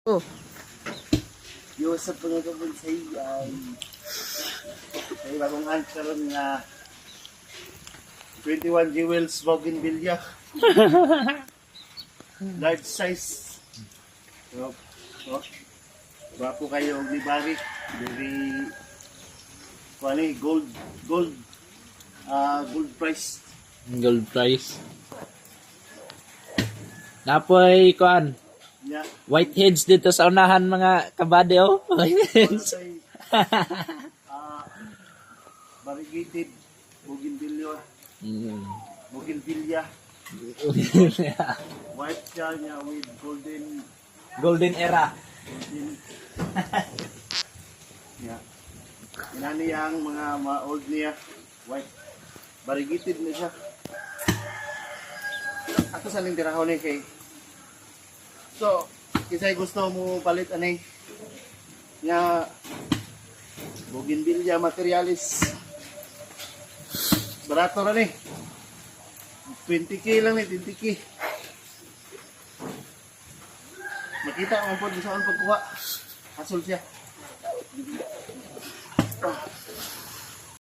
Oh, Yo sa pagkakabon sa ay bagong answer nga 21 jewels bougainvillea. Large size. So, bapo kayo og libari. Very funny gold price. gold price. Napoy kuan, Yeah. whiteheads dito sa unahan mga kabady oh. Whiteheads. Variegated bougainvillea. Mm. Bougainvillea. White siya niya with golden. Golden era. Yeah. Inani ang mga old niya. White. Variegated na siya. Ato sa ning tirahaw ni kay. So, kisay gusto mo palit anay nga bougainvillea materialis. Barato ra ni. 20k lang ni, 20k. Makita mo po sa pagkuha. Hasol siya.